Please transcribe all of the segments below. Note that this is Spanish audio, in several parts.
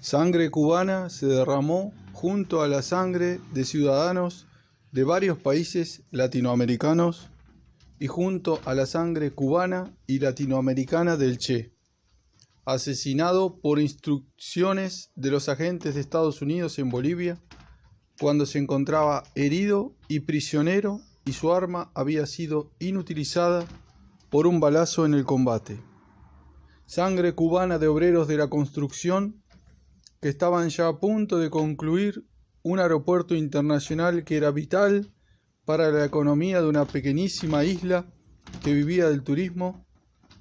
Sangre cubana se derramó junto a la sangre de ciudadanos de varios países latinoamericanos y junto a la sangre cubana y latinoamericana del Che, asesinado por instrucciones de los agentes de Estados Unidos en Bolivia cuando se encontraba herido y prisionero y su arma había sido inutilizada por un balazo en el combate. Sangre cubana de obreros de la construcción que estaban ya a punto de concluir un aeropuerto internacional que era vital para la economía de una pequeñísima isla que vivía del turismo,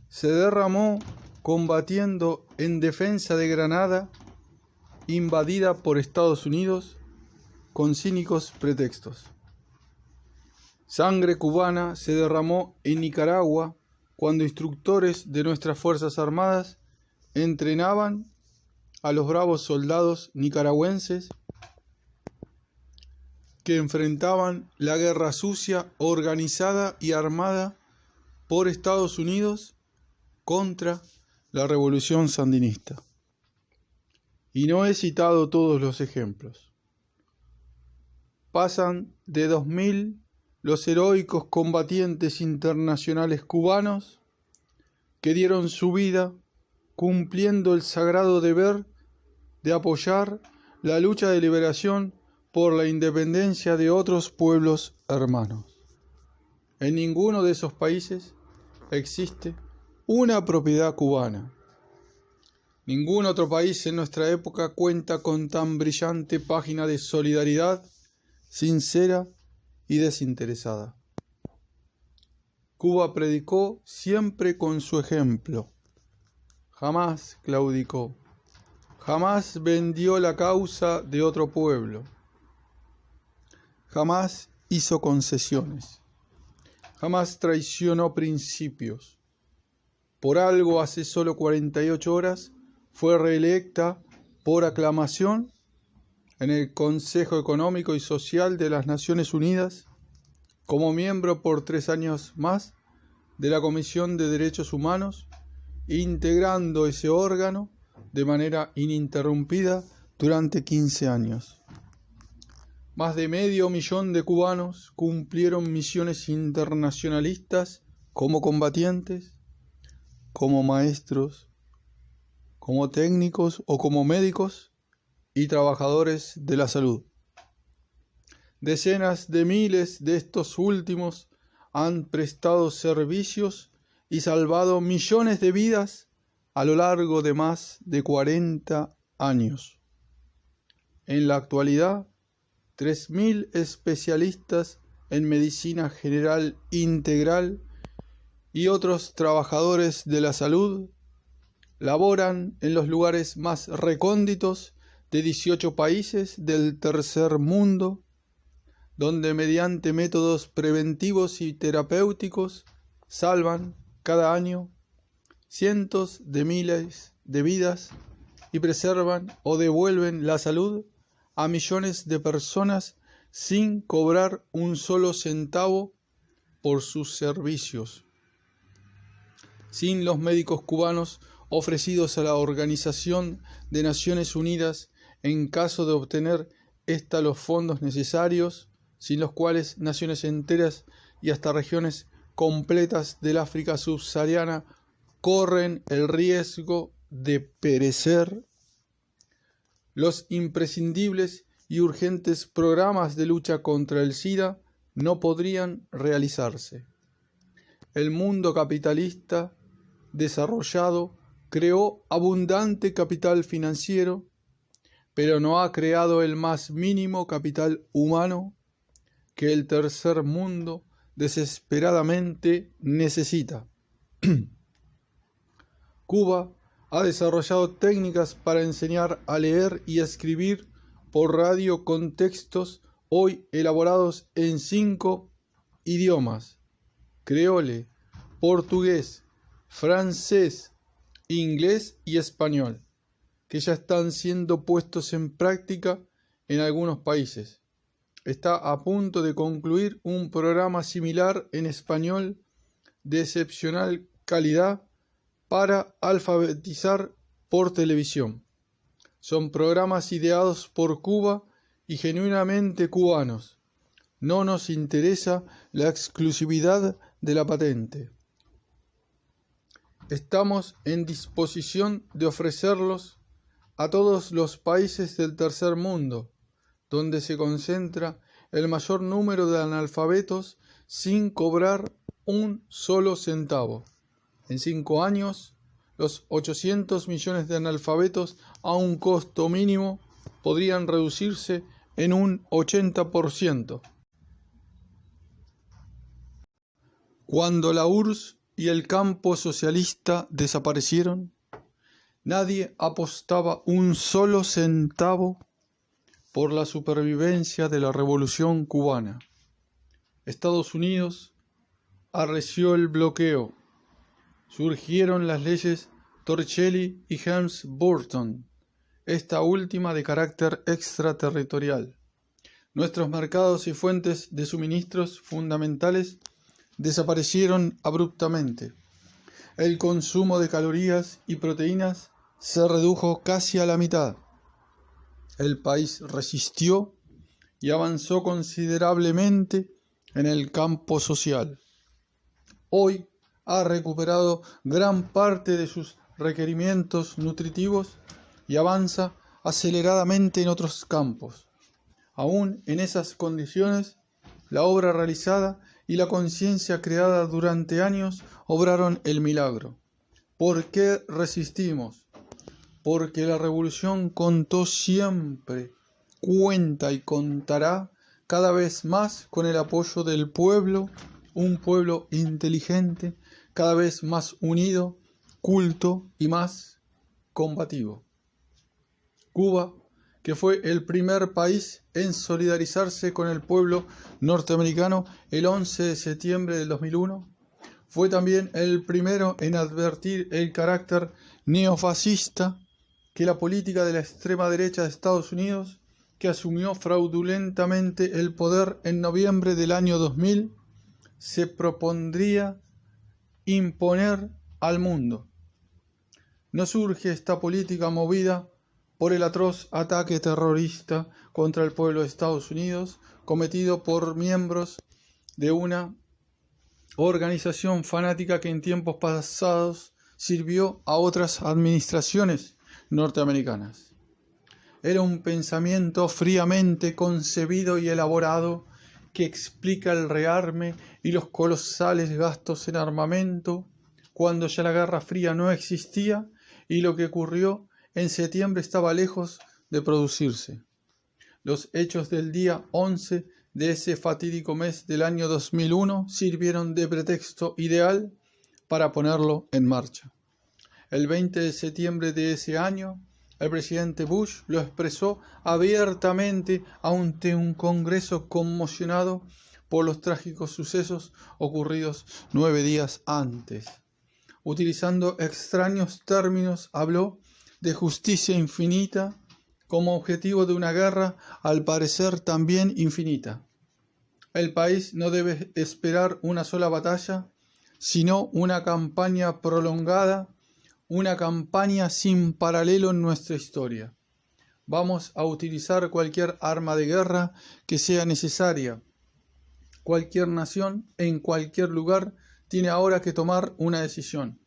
se derramó combatiendo en defensa de Granada, invadida por Estados Unidos con cínicos pretextos. Sangre cubana se derramó en Nicaragua cuando instructores de nuestras Fuerzas Armadas entrenaban a los bravos soldados nicaragüenses que enfrentaban la guerra sucia, organizada y armada por Estados Unidos contra la revolución sandinista. Y no he citado todos los ejemplos. Pasan de 2000 los heroicos combatientes internacionales cubanos que dieron su vida cumpliendo el sagrado deber de apoyar la lucha de liberación por la independencia de otros pueblos hermanos. En ninguno de esos países existe una propiedad cubana. Ningún otro país en nuestra época cuenta con tan brillante página de solidaridad sincera y desinteresada. Cuba predicó siempre con su ejemplo. Jamás claudicó. Jamás vendió la causa de otro pueblo. Jamás hizo concesiones. Jamás traicionó principios. Por algo hace solo 48 horas fue reelecta por aclamación en el Consejo Económico y Social de las Naciones Unidas como miembro por 3 años más de la Comisión de Derechos Humanos, integrando ese órgano de manera ininterrumpida durante 15 años. Más de 500.000 de cubanos cumplieron misiones internacionalistas como combatientes, como maestros, como técnicos o como médicos y trabajadores de la salud. Decenas de miles de estos últimos han prestado servicios y salvado millones de vidas a lo largo de más de 40 años. En la actualidad, 3.000 especialistas en medicina general integral y otros trabajadores de la salud laboran en los lugares más recónditos de 18 países del tercer mundo, donde mediante métodos preventivos y terapéuticos salvan cada año cientos de miles de vidas y preservan o devuelven la salud a millones de personas sin cobrar un solo centavo por sus servicios. Sin los médicos cubanos ofrecidos a la Organización de Naciones Unidas en caso de obtener ésta los fondos necesarios, sin los cuales naciones enteras y hasta regiones completas del África subsahariana corren el riesgo de perecer, los imprescindibles y urgentes programas de lucha contra el SIDA no podrían realizarse. El mundo capitalista desarrollado creó abundante capital financiero, pero no ha creado el más mínimo capital humano que el tercer mundo desesperadamente necesita. Cuba ha desarrollado técnicas para enseñar a leer y a escribir por radio con textos hoy elaborados en 5 idiomas: creole, portugués, francés, inglés y español, que ya están siendo puestos en práctica en algunos países. Está a punto de concluir un programa similar en español de excepcional calidad para alfabetizar por televisión. Son programas ideados por Cuba y genuinamente cubanos. No nos interesa la exclusividad de la patente. Estamos en disposición de ofrecerlos a todos los países del tercer mundo, donde se concentra el mayor número de analfabetos sin cobrar un solo centavo. En 5 años, los 800 millones de analfabetos a un costo mínimo podrían reducirse en un 80%. Cuando la URSS y el campo socialista desaparecieron, nadie apostaba un solo centavo por la supervivencia de la Revolución cubana. Estados Unidos arreció el bloqueo. Surgieron las leyes Torricelli y Helms-Burton, esta última de carácter extraterritorial. Nuestros mercados y fuentes de suministros fundamentales desaparecieron abruptamente. El consumo de calorías y proteínas se redujo casi a la mitad. El país resistió y avanzó considerablemente en el campo social. Hoy ha recuperado gran parte de sus requerimientos nutritivos y avanza aceleradamente en otros campos. Aún en esas condiciones, la obra realizada y la conciencia creada durante años obraron el milagro. ¿Por qué resistimos? Porque la revolución contó siempre, cuenta y contará cada vez más con el apoyo del pueblo, un pueblo inteligente, cada vez más unido, culto y más combativo. Cuba, que fue el primer país en solidarizarse con el pueblo norteamericano el 11 de septiembre del 2001, fue también el primero en advertir el carácter neofascista que la política de la extrema derecha de Estados Unidos, que asumió fraudulentamente el poder en noviembre del año 2000, se propondría imponer al mundo. No surge esta política movida por el atroz ataque terrorista contra el pueblo de Estados Unidos cometido por miembros de una organización fanática que en tiempos pasados sirvió a otras administraciones norteamericanas. Era un pensamiento fríamente concebido y elaborado que explica el rearme y los colosales gastos en armamento cuando ya la Guerra Fría no existía y lo que ocurrió en septiembre estaba lejos de producirse. Los hechos del día 11 de ese fatídico mes del año 2001 sirvieron de pretexto ideal para ponerlo en marcha. El 20 de septiembre de ese año, el presidente Bush lo expresó abiertamente ante un Congreso conmocionado por los trágicos sucesos ocurridos 9 días antes. Utilizando extraños términos, habló de justicia infinita como objetivo de una guerra al parecer también infinita. El país no debe esperar una sola batalla, sino una campaña prolongada, una campaña sin paralelo en nuestra historia. Vamos a utilizar cualquier arma de guerra que sea necesaria. Cualquier nación, en cualquier lugar, tiene ahora que tomar una decisión.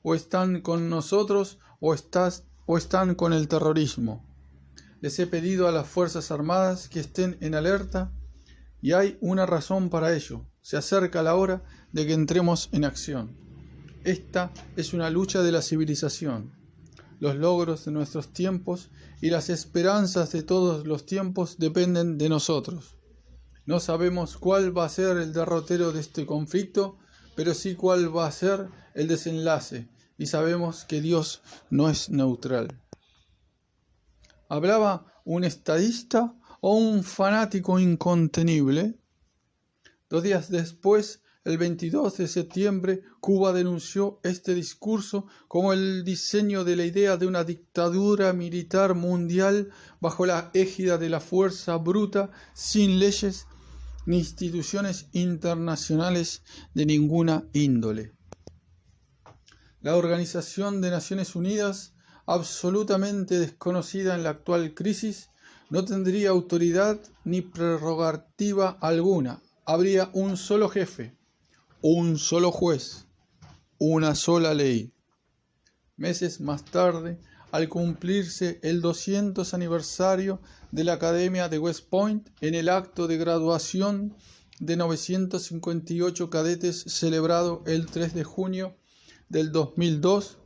O están con nosotros o están con el terrorismo. Les he pedido a las Fuerzas Armadas que estén en alerta y hay una razón para ello. Se acerca la hora de que entremos en acción. Esta es una lucha de la civilización. Los logros de nuestros tiempos y las esperanzas de todos los tiempos dependen de nosotros. No sabemos cuál va a ser el derrotero de este conflicto, pero sí cuál va a ser el desenlace, y sabemos que Dios no es neutral. ¿Hablaba un estadista o un fanático incontenible? 2 días después, el 22 de septiembre, Cuba denunció este discurso como el diseño de la idea de una dictadura militar mundial bajo la égida de la fuerza bruta, sin leyes ni instituciones internacionales de ninguna índole. La Organización de Naciones Unidas absolutamente desconocida en la actual crisis, no tendría autoridad ni prerrogativa alguna. Habría un solo jefe, un solo juez, una sola ley. Meses más tarde, al cumplirse el 200 aniversario de la Academia de West Point, en el acto de graduación de 958 cadetes celebrado el 3 de junio del 2002,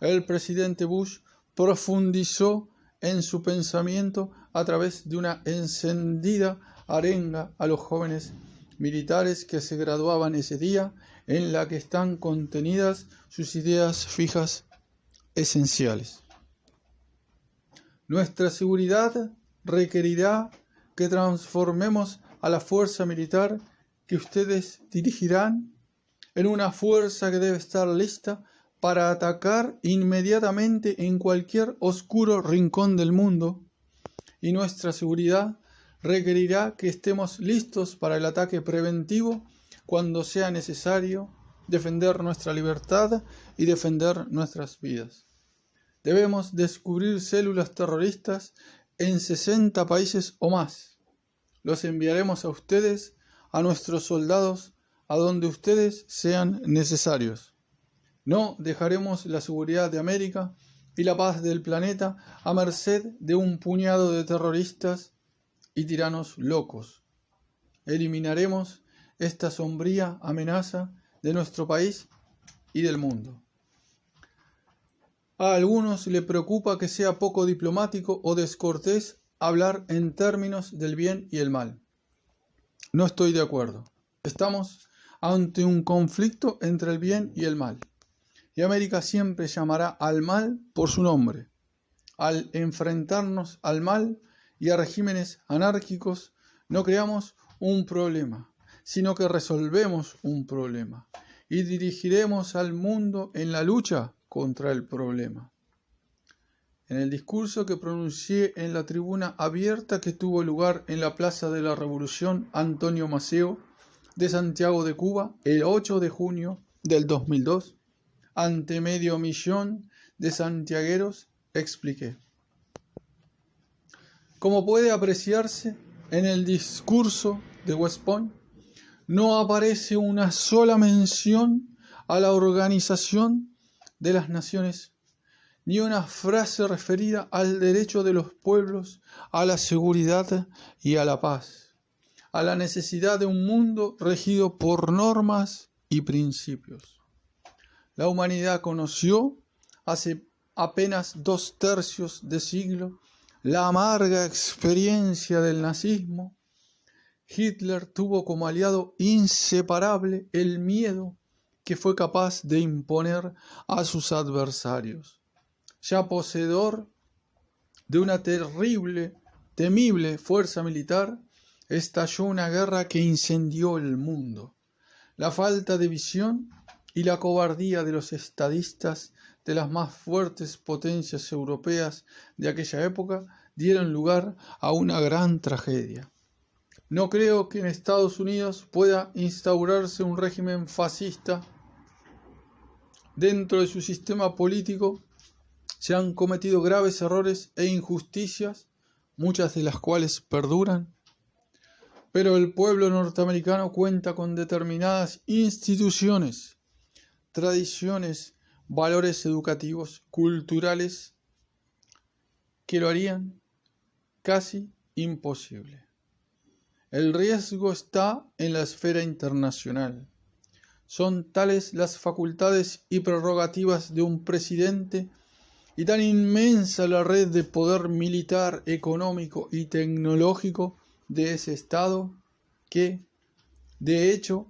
el presidente Bush profundizó en su pensamiento a través de una encendida arenga a los jóvenes militares que se graduaban ese día, en la que están contenidas sus ideas fijas esenciales. Nuestra seguridad requerirá que transformemos a la fuerza militar que ustedes dirigirán en una fuerza que debe estar lista para atacar inmediatamente en cualquier oscuro rincón del mundo, y nuestra seguridad requerirá que estemos listos para el ataque preventivo cuando sea necesario defender nuestra libertad y defender nuestras vidas. Debemos descubrir células terroristas en 60 países o más. Los enviaremos a ustedes, a nuestros soldados, a donde ustedes sean necesarios. No dejaremos la seguridad de América y la paz del planeta a merced de un puñado de terroristas y tiranos locos. Eliminaremos esta sombría amenaza de nuestro país y del mundo. A algunos le preocupa que sea poco diplomático o descortés hablar en términos del bien y el mal. No estoy de acuerdo. Estamos ante un conflicto entre el bien y el mal. Y América siempre llamará al mal por su nombre. Al enfrentarnos al mal y a regímenes anárquicos, no creamos un problema, sino que resolvemos un problema y dirigiremos al mundo en la lucha contra el problema. En el discurso que pronuncié en la tribuna abierta que tuvo lugar en la Plaza de la Revolución Antonio Maceo de Santiago de Cuba el 8 de junio del 2002, ante 500.000 de santiagueros, expliqué: como puede apreciarse en el discurso de West Point, no aparece una sola mención a la Organización de las Naciones, ni una frase referida al derecho de los pueblos a la seguridad y a la paz, a la necesidad de un mundo regido por normas y principios. La humanidad conoció hace apenas 2/3 de siglo la amarga experiencia del nazismo. Hitler tuvo como aliado inseparable el miedo que fue capaz de imponer a sus adversarios. Ya poseedor de una temible fuerza militar, estalló una guerra que incendió el mundo. La falta de visión y la cobardía de los estadistas de las más fuertes potencias europeas de aquella época dieron lugar a una gran tragedia. No creo que en Estados Unidos pueda instaurarse un régimen fascista. Dentro de su sistema político se han cometido graves errores e injusticias, muchas de las cuales perduran, pero el pueblo norteamericano cuenta con determinadas instituciones, tradiciones, valores educativos, culturales, que lo harían casi imposible. El riesgo está en la esfera internacional. Son tales las facultades y prerrogativas de un presidente y tan inmensa la red de poder militar, económico y tecnológico de ese Estado que, de hecho,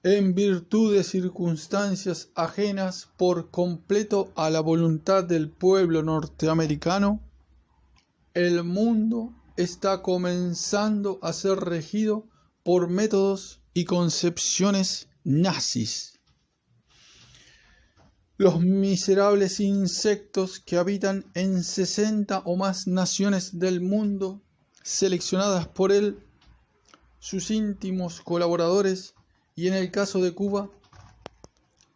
en virtud de circunstancias ajenas por completo a la voluntad del pueblo norteamericano, el mundo está comenzando a ser regido por métodos y concepciones nazis. Los miserables insectos que habitan en 60 o más naciones del mundo, seleccionadas por él, sus íntimos colaboradores, y en el caso de Cuba,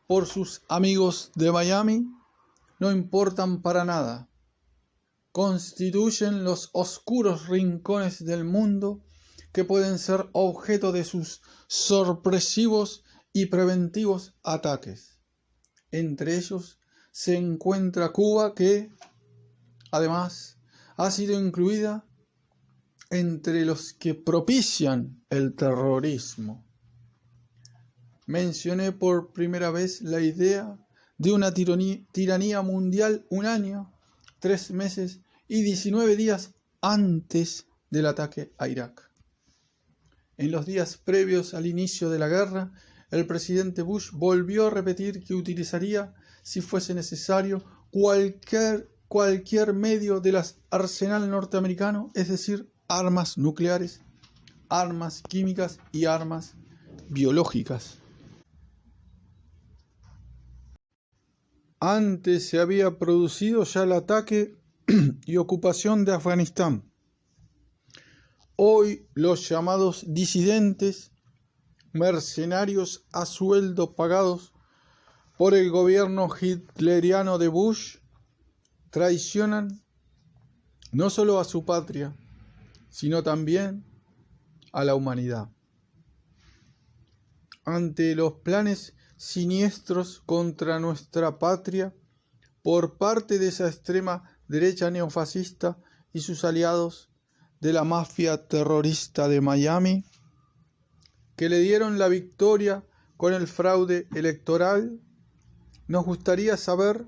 por sus amigos de Miami, no importan para nada. Constituyen los oscuros rincones del mundo que pueden ser objeto de sus sorpresivos y preventivos ataques. Entre ellos se encuentra Cuba, que, además, ha sido incluida entre los que propician el terrorismo. Mencioné por primera vez la idea de una tiranía mundial 1 año, 3 meses y 19 días antes del ataque a Irak. En los días previos al inicio de la guerra, el presidente Bush volvió a repetir que utilizaría, si fuese necesario, cualquier medio del arsenal norteamericano, es decir, armas nucleares, armas químicas y armas biológicas. Antes se había producido ya el ataque y ocupación de Afganistán. Hoy los llamados disidentes, mercenarios a sueldo pagados por el gobierno hitleriano de Bush, traicionan no solo a su patria, sino también a la humanidad. Ante los planes siniestros contra nuestra patria por parte de esa extrema derecha neofascista y sus aliados de la mafia terrorista de Miami, que le dieron la victoria con el fraude electoral, nos gustaría saber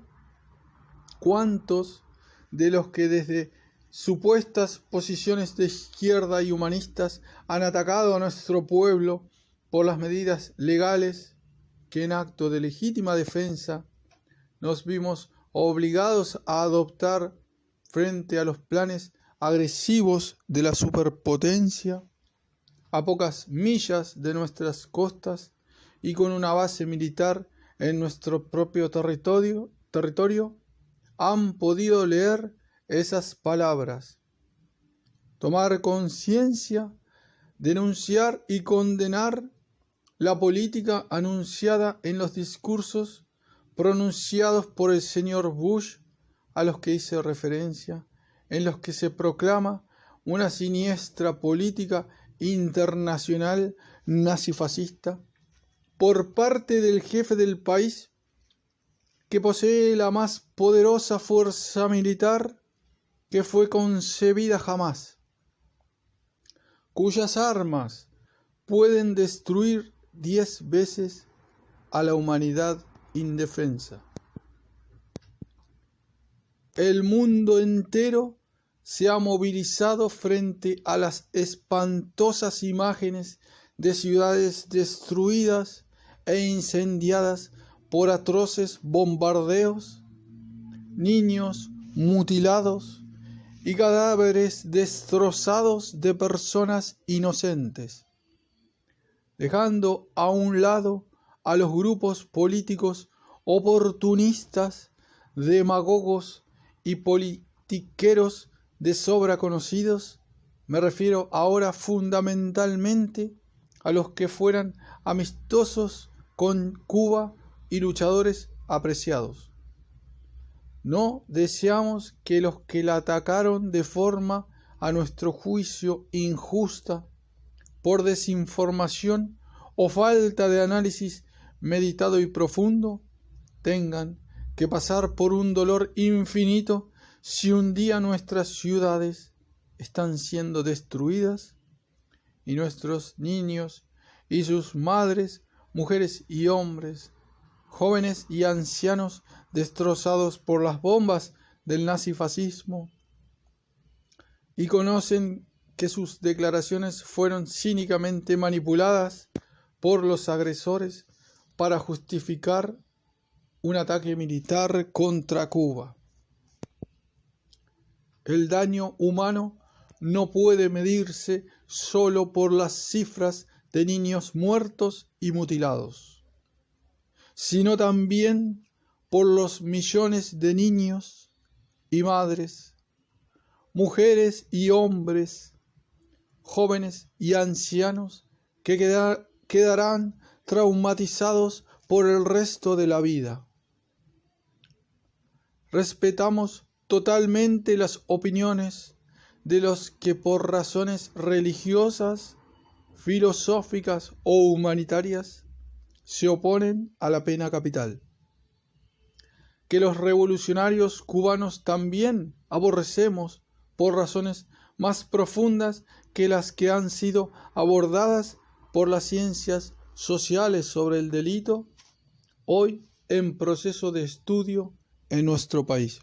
cuántos de los que desde supuestas posiciones de izquierda y humanistas han atacado a nuestro pueblo por las medidas legales que en acto de legítima defensa nos vimos obligados a adoptar frente a los planes agresivos de la superpotencia, a pocas millas de nuestras costas y con una base militar en nuestro propio territorio, han podido leer esas palabras, tomar conciencia, denunciar y condenar la política anunciada en los discursos pronunciados por el señor Bush, a los que hice referencia, en los que se proclama una siniestra política internacional nazifascista por parte del jefe del país que posee la más poderosa fuerza militar que fue concebida jamás, cuyas armas pueden destruir 10 veces a la humanidad indefensa. El mundo entero se ha movilizado frente a las espantosas imágenes de ciudades destruidas e incendiadas por atroces bombardeos, niños mutilados y cadáveres destrozados de personas inocentes, dejando a un lado a los grupos políticos oportunistas, demagogos y politiqueros de sobra conocidos. Me refiero ahora fundamentalmente a los que fueran amistosos con Cuba y luchadores apreciados. No deseamos que los que la atacaron de forma, a nuestro juicio, injusta, por desinformación o falta de análisis meditado y profundo, tengan que pasar por un dolor infinito si un día nuestras ciudades están siendo destruidas y nuestros niños y sus madres, mujeres y hombres, jóvenes y ancianos destrozados por las bombas del nazifascismo, y conocen que sus declaraciones fueron cínicamente manipuladas por los agresores para justificar un ataque militar contra Cuba. El daño humano no puede medirse solo por las cifras de niños muertos y mutilados, sino también por los millones de niños y madres, mujeres y hombres, jóvenes y ancianos que quedarán traumatizados por el resto de la vida. respetamos totalmente las opiniones de los que por razones religiosas, filosóficas o humanitarias se oponen a la pena capital. Que los revolucionarios cubanos también aborrecemos por razones más profundas que las que han sido abordadas por las ciencias sociales sobre el delito, hoy en proceso de estudio en nuestro país.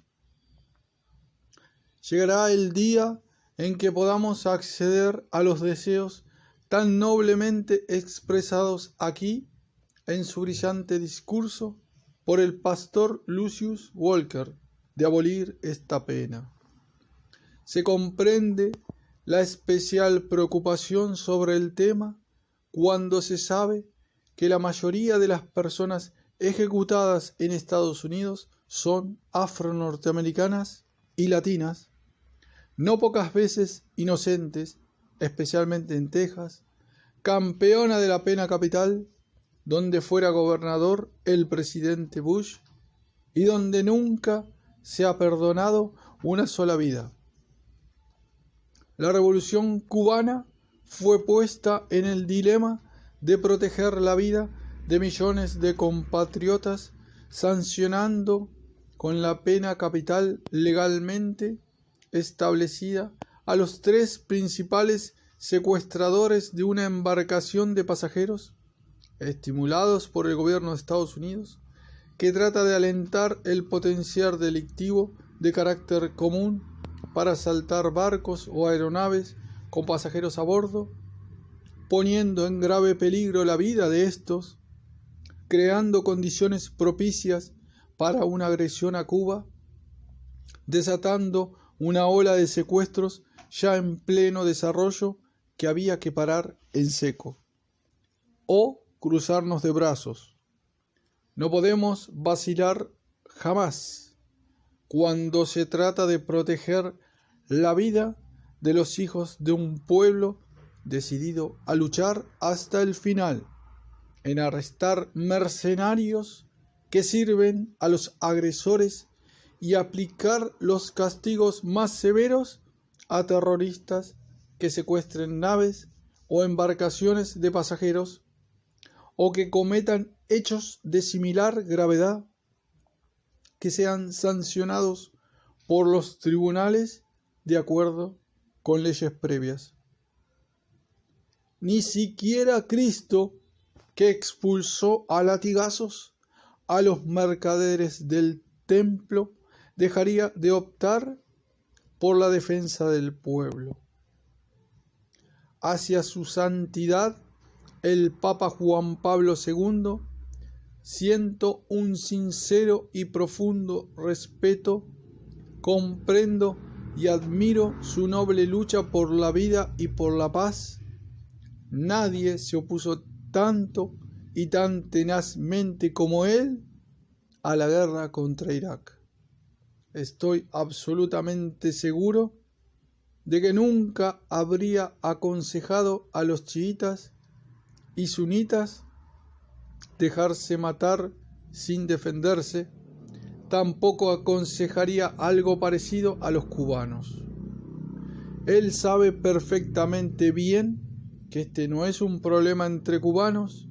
Llegará el día en que podamos acceder a los deseos tan noblemente expresados aquí en su brillante discurso por el pastor Lucius Walker de abolir esta pena. Se comprende la especial preocupación sobre el tema cuando se sabe que la mayoría de las personas ejecutadas en Estados Unidos son afro-norteamericanas y latinas, no pocas veces inocentes, especialmente en Texas, campeona de la pena capital, donde fuera gobernador el presidente Bush y donde nunca se ha perdonado una sola vida. La revolución cubana fue puesta en el dilema de proteger la vida de millones de compatriotas, sancionando con la pena capital legalmente establecida a los tres principales secuestradores de una embarcación de pasajeros, estimulados por el gobierno de Estados Unidos, que trata de alentar el potencial delictivo de carácter común para asaltar barcos o aeronaves con pasajeros a bordo, poniendo en grave peligro la vida de estos, creando condiciones propicias para una agresión a Cuba, desatando una ola de secuestros ya en pleno desarrollo que había que parar en seco, o cruzarnos de brazos. No podemos vacilar jamás cuando se trata de proteger la vida de los hijos de un pueblo decidido a luchar hasta el final, en arrestar mercenarios que sirven a los agresores y aplicar los castigos más severos a terroristas que secuestren naves o embarcaciones de pasajeros o que cometan hechos de similar gravedad que sean sancionados por los tribunales de acuerdo con leyes previas. Ni siquiera Cristo, que expulsó a latigazos a los mercaderes del templo, dejaría de optar por la defensa del pueblo. Hacia su santidad, el Papa Juan Pablo II, siento un sincero y profundo respeto, comprendo y admiro su noble lucha por la vida y por la paz. Nadie se opuso tanto y tan tenazmente como él a la guerra contra Irak. Estoy absolutamente seguro de que nunca habría aconsejado a los chiitas y sunitas dejarse matar sin defenderse, tampoco aconsejaría algo parecido a los cubanos. Él sabe perfectamente bien que este no es un problema entre cubanos,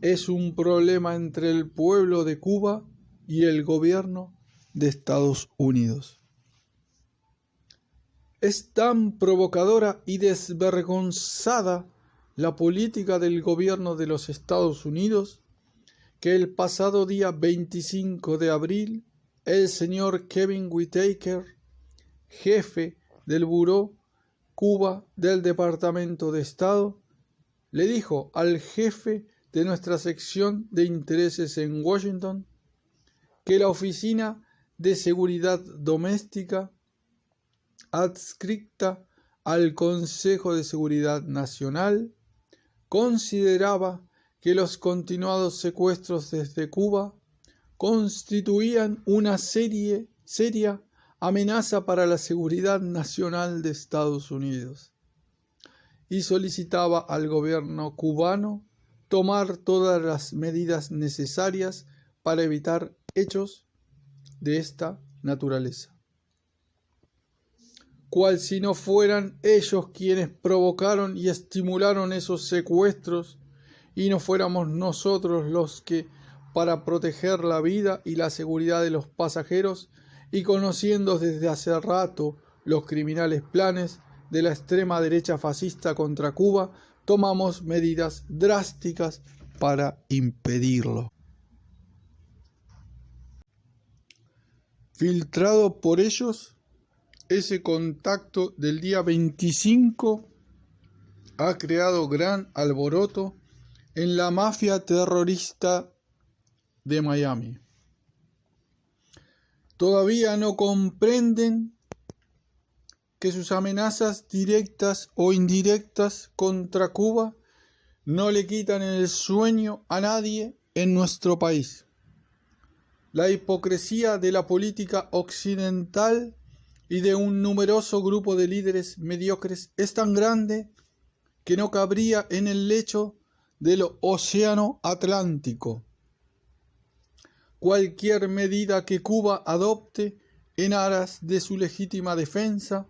es un problema entre el pueblo de Cuba y el gobierno de Estados Unidos. Es tan provocadora y desvergonzada la política del gobierno de los Estados Unidos que el pasado día 25 de abril el señor Kevin Whitaker, jefe del Buró Cuba del Departamento de Estado, le dijo al jefe de nuestra sección de intereses en Washington que la Oficina de Seguridad Doméstica, adscrita al Consejo de Seguridad Nacional, consideraba que los continuados secuestros desde Cuba constituían una seria amenaza para la seguridad nacional de Estados Unidos y solicitaba al gobierno cubano tomar todas las medidas necesarias para evitar hechos de esta naturaleza. Cual si no fueran ellos quienes provocaron y estimularon esos secuestros, y no fuéramos nosotros los que, para proteger la vida y la seguridad de los pasajeros, y conociendo desde hace rato los criminales planes de la extrema derecha fascista contra Cuba, tomamos medidas drásticas para impedirlo. Filtrado por ellos, ese contacto del día 25 ha creado gran alboroto en la mafia terrorista de Miami. Todavía no comprenden que sus amenazas directas o indirectas contra Cuba no le quitan el sueño a nadie en nuestro país. La hipocresía de la política occidental y de un numeroso grupo de líderes mediocres es tan grande que no cabría en el lecho del océano Atlántico. Cualquier medida que Cuba adopte en aras de su legítima defensa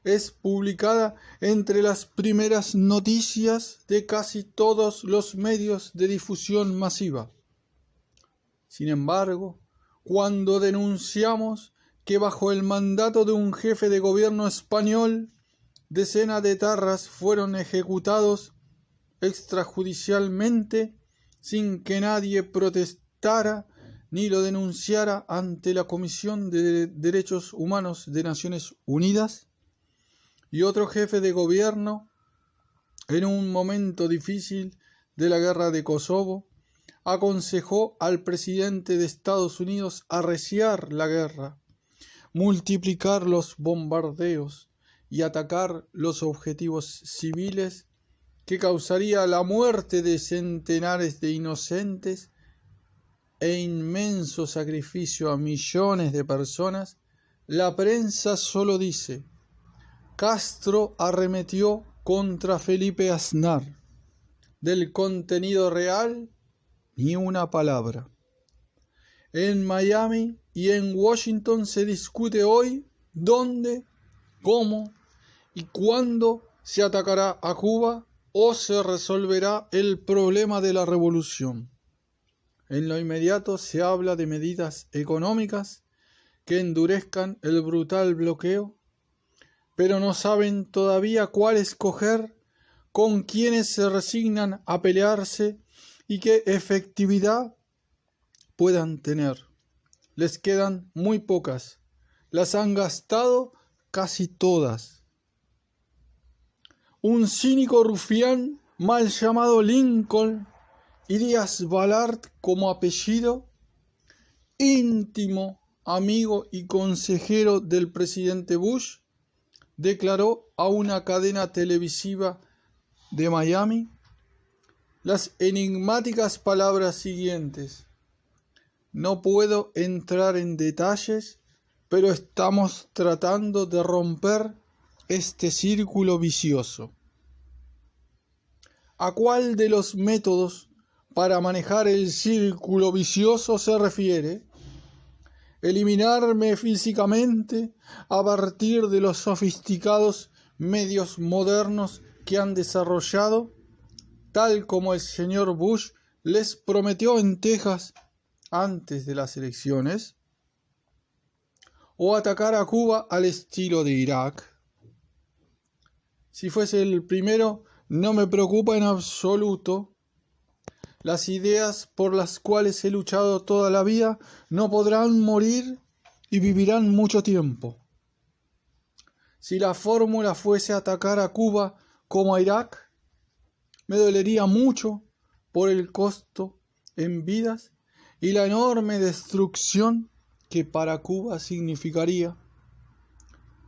es publicada entre las primeras noticias de casi todos los medios de difusión masiva. Sin embargo, cuando denunciamos que bajo el mandato de un jefe de gobierno español, decenas de etarras fueron ejecutados extrajudicialmente sin que nadie protestara ni lo denunciara ante la Comisión de Derechos Humanos de Naciones Unidas, y otro jefe de gobierno, en un momento difícil de la guerra de Kosovo, aconsejó al presidente de Estados Unidos arreciar la guerra, multiplicar los bombardeos y atacar los objetivos civiles, que causaría la muerte de centenares de inocentes e inmenso sacrificio a millones de personas. La prensa solo dice: Castro arremetió contra Felipe Aznar. Del contenido real, ni una palabra. En Miami y en Washington se discute hoy dónde, cómo y cuándo se atacará a Cuba o se resolverá el problema de la revolución. En lo inmediato se habla de medidas económicas que endurezcan el brutal bloqueo, pero no saben todavía cuál escoger, con quienes se resignan a pelearse y qué efectividad puedan tener. Les quedan muy pocas. Las han gastado casi todas. Un cínico rufián mal llamado Lincoln, y Díaz Balart como apellido, íntimo amigo y consejero del presidente Bush, declaró a una cadena televisiva de Miami las enigmáticas palabras siguientes: no puedo entrar en detalles, pero estamos tratando de romper este círculo vicioso. ¿A cuál de los métodos para manejar el círculo vicioso se refiere? Eliminarme físicamente a partir de los sofisticados medios modernos que han desarrollado, tal como el señor Bush les prometió en Texas antes de las elecciones, o atacar a Cuba al estilo de Irak. Si fuese el primero, no me preocupa en absoluto. Las ideas por las cuales he luchado toda la vida no podrán morir y vivirán mucho tiempo. Si la fórmula fuese atacar a Cuba como a Irak, me dolería mucho por el costo en vidas y la enorme destrucción que para Cuba significaría.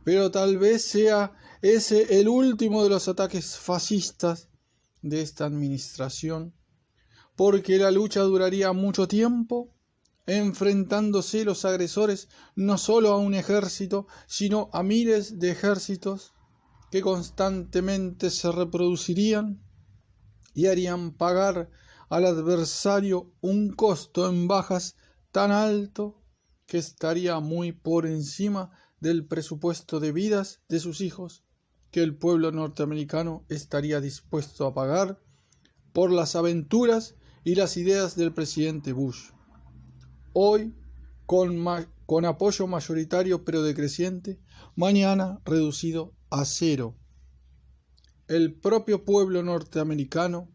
Pero tal vez sea ese el último de los ataques fascistas de esta administración, porque la lucha duraría mucho tiempo, enfrentándose los agresores no solo a un ejército, sino a miles de ejércitos que constantemente se reproducirían y harían pagar al adversario un costo en bajas tan alto que estaría muy por encima del presupuesto de vidas de sus hijos que el pueblo norteamericano estaría dispuesto a pagar por las aventuras y las ideas del presidente Bush. Hoy, con apoyo mayoritario pero decreciente, mañana reducido a cero. El propio pueblo norteamericano,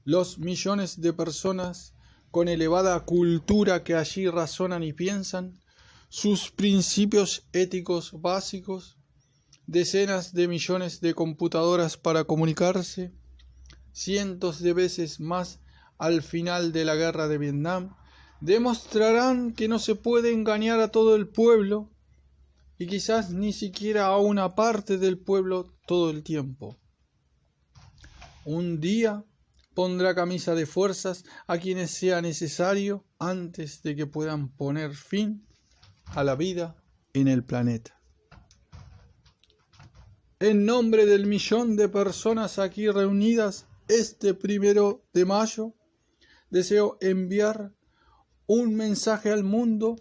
los millones de personas con elevada cultura que allí razonan y piensan, sus principios éticos básicos, decenas de millones de computadoras para comunicarse, cientos de veces más al final de la guerra de Vietnam, demostrarán que no se puede engañar a todo el pueblo y quizás ni siquiera a una parte del pueblo todo el tiempo. Un día pondrá camisa de fuerzas a quienes sea necesario antes de que puedan poner fin a la vida en el planeta. En nombre del millón de personas aquí reunidas este 1 de mayo, deseo enviar un mensaje al mundo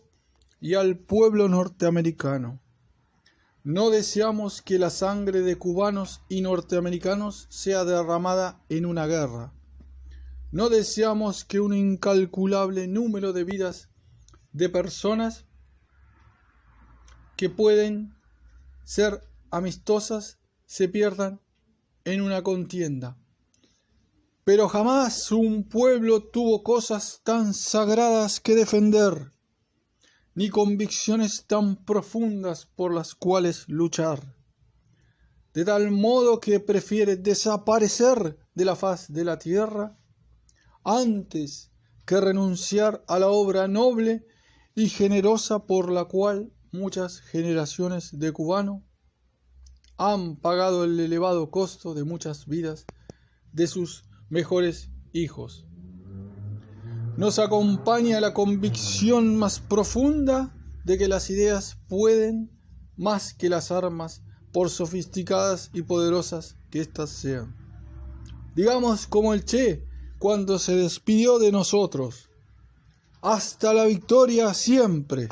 y al pueblo norteamericano. No deseamos que la sangre de cubanos y norteamericanos sea derramada en una guerra. No deseamos que un incalculable número de vidas de personas que pueden ser amistosas se pierdan en una contienda. Pero jamás un pueblo tuvo cosas tan sagradas que defender, ni convicciones tan profundas por las cuales luchar, de tal modo que prefiere desaparecer de la faz de la tierra antes que renunciar a la obra noble y generosa por la cual muchas generaciones de cubanos han pagado el elevado costo de muchas vidas de sus mejores hijos. Nos acompaña la convicción más profunda de que las ideas pueden más que las armas, por sofisticadas y poderosas que éstas sean. Digamos como el Che cuando se despidió de nosotros: hasta la victoria siempre.